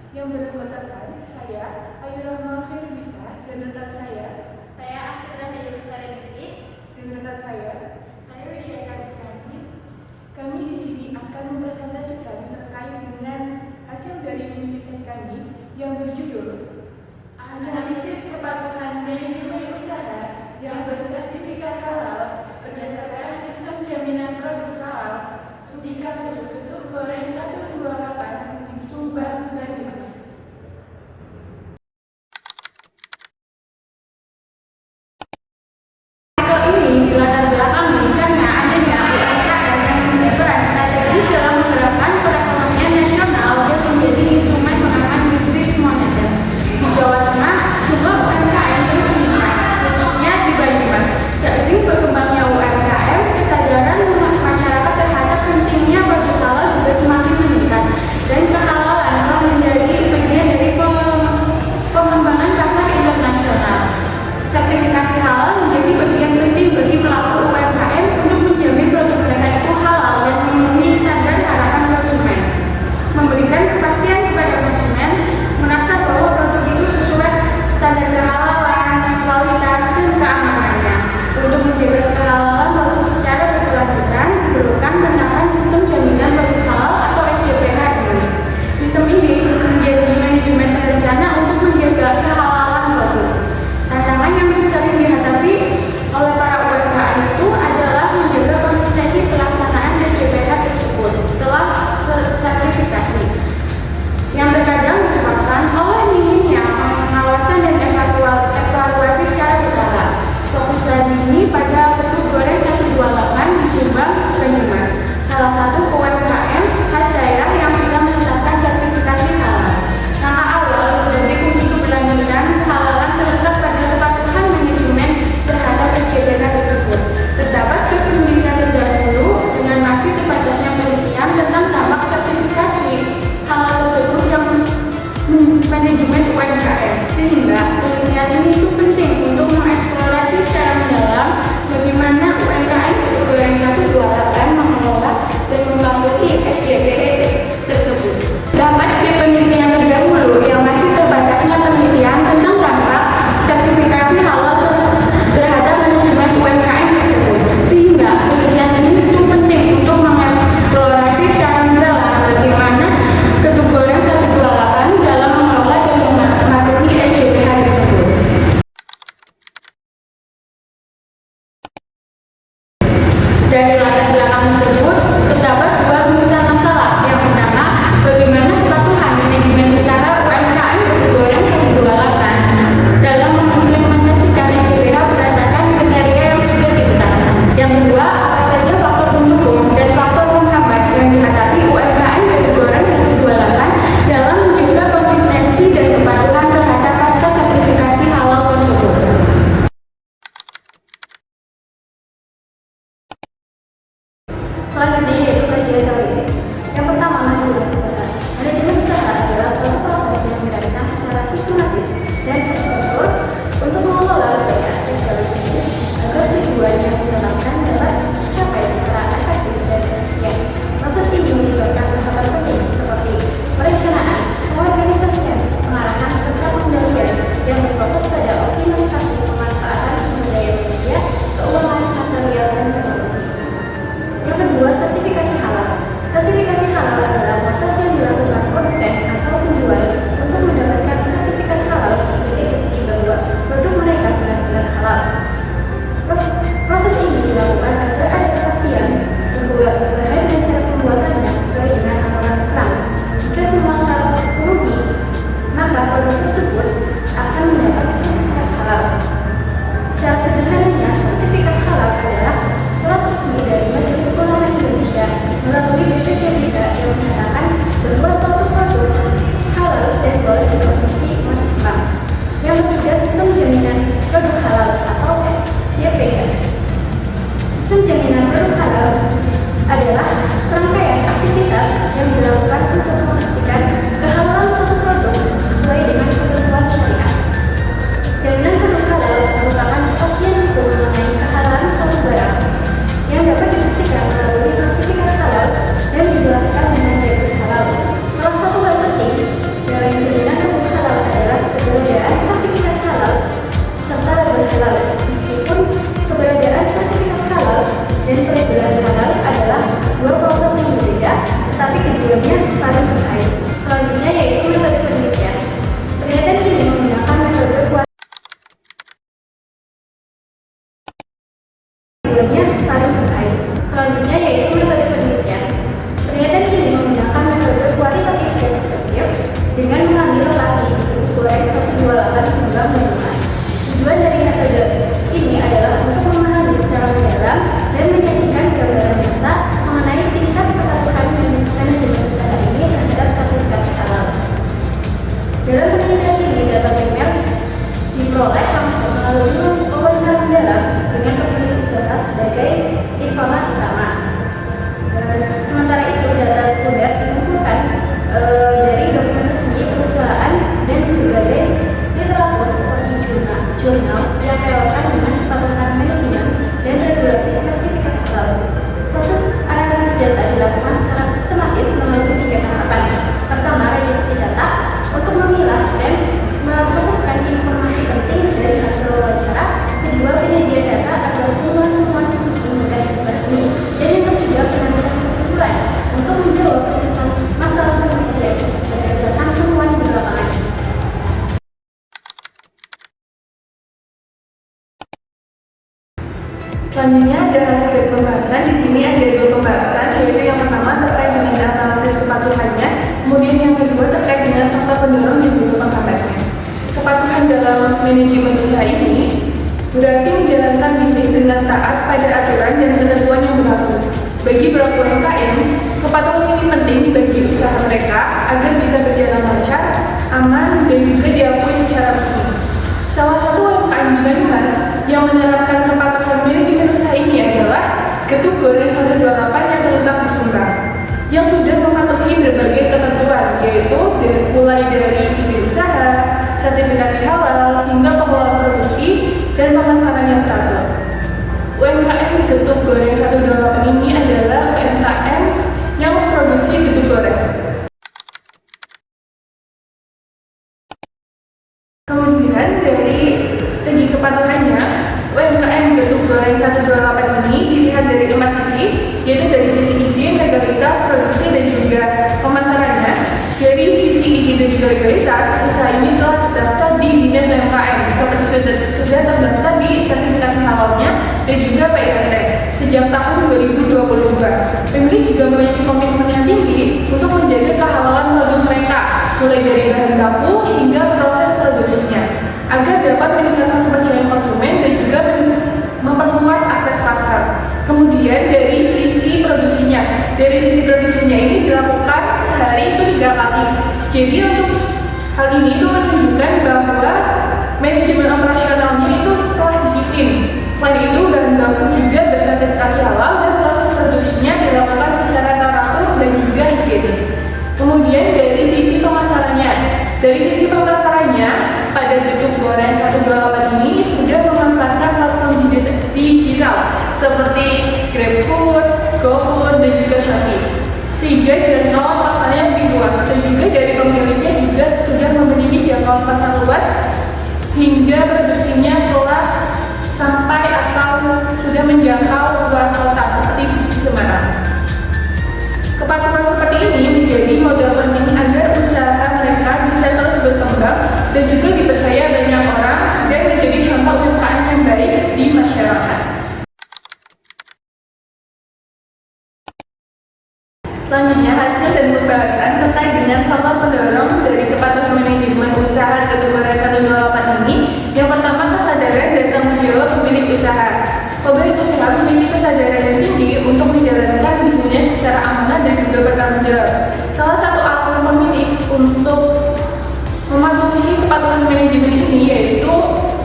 yang beranggotakan saya, Ayu Rahma Khairunisa, dan rekan saya Afidra Hayu Lestari, dan rekan saya Widya Kasihani. Kami di sini akan mempresentasikan terkait dengan hasil dari penelitian kami yang berjudul Analisis Kepatuhan Manajemen Usaha yang bersertifikat halal berdasarkan sistem jaminan produk halal, studi kasus getuk goreng 128 di Sumbar, Banyumas. Artikel ini dilatar belakangi karena adanya UMKM yang memiliki peran strategis dalam menggerakkan perekonomian nasional yang menjadi instrumen penanganan bisnis moneter. Di Jawa Tengah, jumlah UMKM terus meningkat, khususnya di Banyumas. Seiring berkembangnya UMKM, kesadaran masyarakat terhadap pentingnya produk halal juga semakin meningkat, dan kehalalan telah menjadi bagian dari pengembangan pasar internasional. Sertifikasi halal menjadi bagian penting bagi pelaku UMKM untuk menjamin produk mereka itu halal dan memenuhi standar harapan konsumen. Memberikan kepastian kepada konsumen, merasa bahwa produk itu sesuai standar kehalalan, kualitas, dan keamanannya. Untuk menjaga kehalalan produk secara berkelanjutan, diperlukan penerapan sistem jaminan produk halal atau SJPH ini. Sistem ini menjadi manajemen terencana untuk menjaga kehalalan produk. Tantangan yang sering dihadapi oleh para UMKM itu adalah menjaga konsistensi pelaksanaan SJPH tersebut setelah sertifikasi, yang terkadang disebabkan oleh minimnya pengawasan dan evaluasi secara berkala. Fokus studi ini pada getuk goreng 128 di Subang, Banyumas, salah satu UMKM khas daerah yang sudah menetapkan sertifikasi halal. Nama awal sebagai kunci keberlanjutan kehalalan terletak pada kepatuhan manajemen terhadap SJPH tersebut. Terdapat kepemilikan terdahulu dengan masih terbatasnya penelitian tentang dampak sertifikasi halal tersebut yang manajemen UMKM, sehingga penelitian ini itu penting untuk mengeksplorasi secara mendalam bagaimana UMKM getuk goreng 128 mengelola dan mematuhi SJPH tersebut. Dapat di penelitian terdahulu yang masih terbatasnya penelitian tentang dampak sertifikasi halal terhadap manajemen UMKM tersebut, sehingga penelitian ini itu penting untuk mengeksplorasi secara mendalam bagaimana getuk goreng 128 dalam mengelola dan mematuhi SJPH tersebut. Dari latar belakang tersebut, terdapat dua rumusan masalah. Yang pertama, bagaimana kepatuhan manajemen usaha UMKM getuk goreng 128 dalam mengimplementasikan SJPH berdasarkan kriteria yang sudah ditetapkan. Yang kedua, apa saja faktor pendukung dan faktor penghambat yang dihadapi UMKM getuk goreng 128 dalam menjaga konsistensi dan kepatuhan terhadap pasca sertifikasi halal tersebut. Selanjutnya yaitu kajian teoritis. Yang pertama, manajemen usaha. Manajemen usaha adalah suatu proses yang dirancang secara sistematis dan terstruktur untuk mengelola berbagai aspek dalam bisnis agar tujuan yang ditetapkan dapat tercapai secara efektif dan efisien. Proses ini melibatkan tahapan penting seperti perencanaan, pengorganisasian, pengarahan, serta pengendalian yang berfokus pada optimalisasi pemanfaatan sumber daya manusia, keuangan, material, dan teknologi. Yang kedua, sertifikasi halal. Sertifikasi halal adalah proses yang dilakukan produsen atau penjual untuk mendapatkan sertifikat halal sebagai bukti bahwa produk mereka benar-benar halal. Proses ini dilakukan agar ada kepastian bahwa bahan dan cara pembuatannya sesuai dengan aturan Islam. Jika semua syarat terpenuhi, maka produk tersebut akan mendapat sertifikat halal. Secara sederhananya, sertifikat halal adalah surat resmi dari Majelis Ulama Indonesia melalui BPJBK yang menyatakan bahwa suatu produk halal dan boleh dikonsumsi umat Islam. Yang ketiga, sistem jaminan produk halal atau SJPH. Sistem jaminan produk halal adalah serangkaian aktivitas yang dilakukan untuk memastikan kehalalan suatu produk sesuai dengan ketentuan syariat. Jaminan produk halal merupakan kepastian hukum mengenai kehalalan suatu barang yang dapat dibuktikan melalui sertifikat halal dan dijelaskan dengan dalil halal. Salah satu hal penting dalam saling terkait. Selanjutnya yaitu metode penelitian. Penelitian ini menggunakan metode kualitatif deskriptif dengan mengambil lokasi di titik goreng 128 Subang Banyumas. Tujuan dari metode ini adalah untuk memahami secara mendalam dan menyajikan gambaran nyata mengenai tingkat kepatuhan manajemen usaha ini terhadap sertifikasi halal. Dalam penelitian ini, data primer diperoleh langsung melalui wawancara mendalam dengan pemilik usaha sebagai informan utama. Sementara itu, data sekunder dikumpulkan dari dokumen resmi perusahaan dan berbagai literatur seperti jurnal yang relevan dengan kepatuhan manajemen dan regulasi sertifikat halal. Proses analisis data dilakukan secara sistematis melalui 3 tahapan. Pertama, reduksi data untuk memilah dan memfokuskan informasi penting dari hasil wawancara. Kedua, penyajian data agar temuan-temuan menggunakan resmi. Dan yang ketiga, pengambilan kesimpulan untuk menjawab masalah yang terjadi berdasarkan temuan di lapangan. Selanjutnya ada hasil dari pembahasan. Di sini ada 2 pembahasan, yaitu yang pertama terkait dengan analisis kepatuhannya, kemudian yang kedua terkait dengan faktor pendorong dan juga penghambatnya. Kepatuhan dalam manajemen usaha ini berarti menjalankan bisnis dengan taat pada aturan dan ketentuan yang berlaku. Bagi pelaku UMKM, kepatuhan ini penting bagi usaha mereka agar bisa berjalan lancar, aman, dan juga diakui secara resmi. Salah satu UMKM di Banyumas yang menerapkan kepatuhan manajemen usaha ini adalah Getuk Goreng 128 yang terletak di Sumbar, yang sudah mematuhi berbagai ketentuan, yaitu mulai dari izin usaha, sertifikasi halal, hingga pengelolaan produksi dan pemasaran yang teratur. UMKM Getuk Goreng 128 ini adalah UMKM yang memproduksi getuk goreng. Kemudian dari segi kepatuhannya, UMKM Getuk Goreng 128 ini dilihat dari 5 sisi, yaitu dari sisi izin, legalitas, produksi, dan juga pemasarannya. Dari sisi izin dan juga legalitas, usaha ini telah terdaftar di Dinas UMKM, seperti sudah terdaftar di sertifikasi halalnya dan juga PIRT sejak tahun 2022. Pemilik juga memiliki komitmen yang tinggi untuk menjaga kehalalan produk mereka, mulai dari bahan baku hingga proses produksinya, agar dapat meningkatkan kepercayaan konsumen dan juga memperluas akses pasar. Kemudian dari sisi produksinya, ini dilakukan sehari itu 3 kali. Jadi untuk hal ini itu menunjukkan bahwa manajemen operasionalnya itu telah disiplin. Selain itu, bahan baku juga bersertifikasi halal dan proses produksinya dilakukan secara teratur dan juga higienis. Kemudian dari sisi pemasarannya, pada Getuk Goreng 128 ini sudah memanfaatkan platform digital seperti GrabFood, GoFood, dan juga Shopee, sehingga jangkauan pasarnya lebih luas, dan juga dari pemiliknya juga sudah memiliki jangkauan pasar luas hingga produksinya telah sampai atau sudah menjangkau luar kota seperti di Semarang. Kepatuhan seperti ini menjadi modal penting agar usaha mereka bisa terus berkembang dan juga dipercaya banyak orang dan menjadi contoh UMKM yang baik di masyarakat. Selanjutnya, hasil dan pembahasan terkait dengan faktor pendorong dari kepatuhan manajemen usaha Getuk Goreng 128 ini. Yang pertama, kesadaran dan tanggung jawab pemilik usaha. Pemilik usaha memiliki kesadaran yang tinggi untuk menjalankan bisnisnya secara amanah dan juga bertanggung jawab. Salah satu alasan pemilik untuk mematuhi kepatuhan manajemen ini yaitu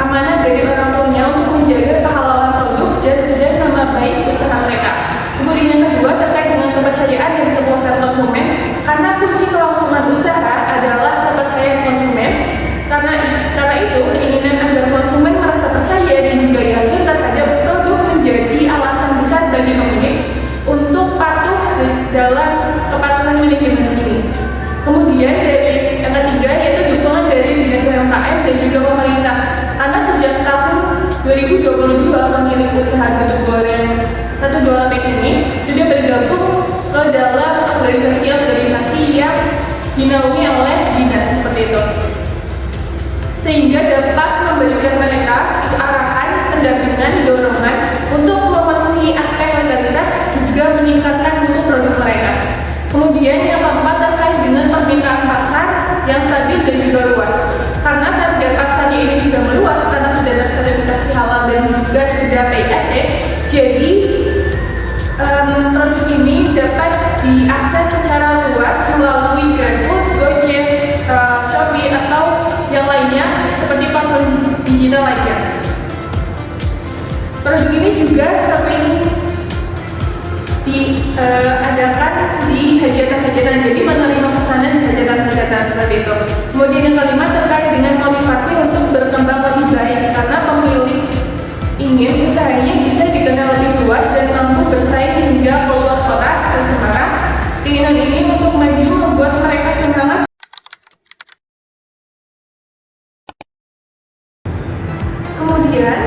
amanah dari orang tuanya untuk menjaga kehalalan produk dan nama baik usaha mereka. Kemudian yang kedua, terkait dengan kepercayaan dan kepuasan konsumen, karena kunci kelangsungan usaha adalah kepercayaan konsumen. Karena itu, keinginan agar konsumen merasa percaya dan juga yakin terhadap produk menjadi alasan besar bagi pemilik untuk patuh dalam kepatuhan manajemen ini. Kemudian dari yang ketiga yaitu dukungan dari Dinas UMKM dan juga pemerintah, karena sejak tahun 2022 pemilik usaha Getuk Goreng 128 ini sudah bergabung ke dalam organisasi yang dinaungi oleh dinas seperti itu, sehingga dapat memberikan mereka arahan, pendampingan, dorongan untuk memenuhi Jadi produk ini dapat diakses secara luas melalui GrabFood, Gojek, Shopee atau yang lainnya seperti platform digital lainnya. Produk ini juga sering diadakan di hajatan-hajatan, jadi menerima pesanan di hajatan-hajatan seperti itu. Kemudian yang kelima terkait dengan motivasi untuk berkembang lebih baik, karena pemilik ingin usahanya bisa dikenal lebih luas dan mampu bersaing hingga keluar kota dan Semarang. Keinginan ini untuk maju membuat mereka semangat. Kemudian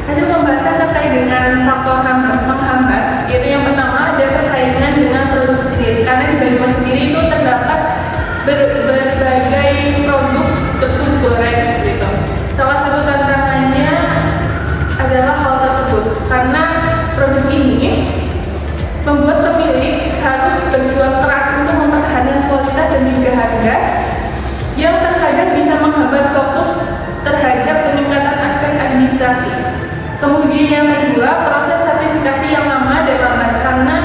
hasil pembahasan terkait dengan faktor penghambat, yaitu yang pertama ada persaingan dengan produk sendiri, karena di Banyumas sendiri itu terdapat berbagai produk tepung goreng gitu. Salah satu tantangannya adalah hal tersebut, karena produk ini membuat pemilik harus berjuang keras untuk mempertahankan kualitas dan juga harga yang terkadang bisa menghambat fokus terhadap peningkatan aspek administrasi. Kemudian yang kedua, proses sertifikasi yang lama dan lambat, karena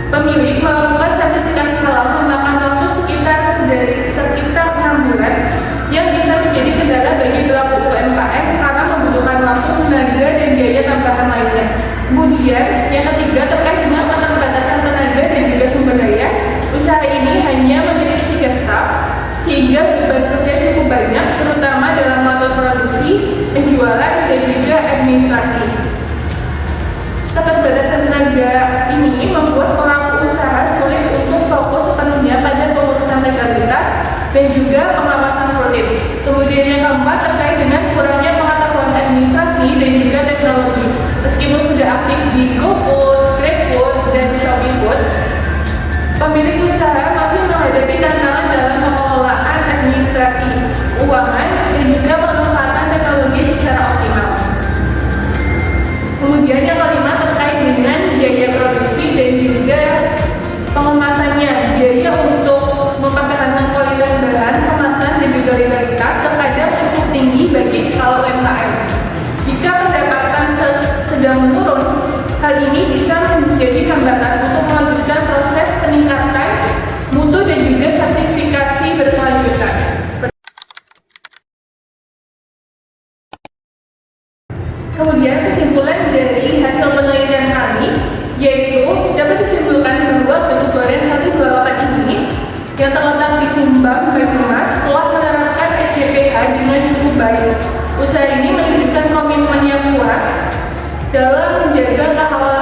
pemilik melakukan sertifikasi halal memakan waktu sekitar 6 bulan yang bisa menjadi kendala bagi pelaku UMKM karena membutuhkan waktu, tenaga, dan biaya tambahan lainnya. Kemudian yang ketiga terkait dengan keterbatasan tenaga dan juga sumber daya, usaha ini hanya memiliki 3 staf sehingga beban kerja cukup banyak, terutama dalam melakukan produksi, penjualan, dan juga administrasi. Keterbatasan tenaga ini membuat pelaku usaha sulit untuk fokus sepenuhnya pada pengurusan legalitas dan juga pengawasan rutin. Kemudian yang keempat terkait dengan kurangnya pengetahuan administrasi dan juga teknologi. Meskipun sudah aktif di GoFood, GrabFood, dan Shopee Food, pemilik usaha masih menghadapi tantangan dalam pengelolaan administrasi, keuangan, dan juga pemanfaatan teknologi secara optimal. Kemudian yang kelima terkait dengan biaya produksi dan juga pengemasannya. Biaya untuk mempertahankan kualitas bahan, kemasan, dan juga legalitas terkadang cukup tinggi bagi skala UMKM. Jika pendapatan sedang menurun, hal ini bisa menjadi hambatan untuk melanjutkan proses peningkatan mutu dan juga sertifikasi berkelanjutan. Kemudian kesimpulan dari hasil penelitian kami yaitu dapat disimpulkan bahwa Tepung Goreng 128 ini yang terletak di Sumbang, Banyumas telah menerapkan SJPH dengan cukup baik. Usaha ini menunjukkan komitmen yang kuat dalam menjaga kehalal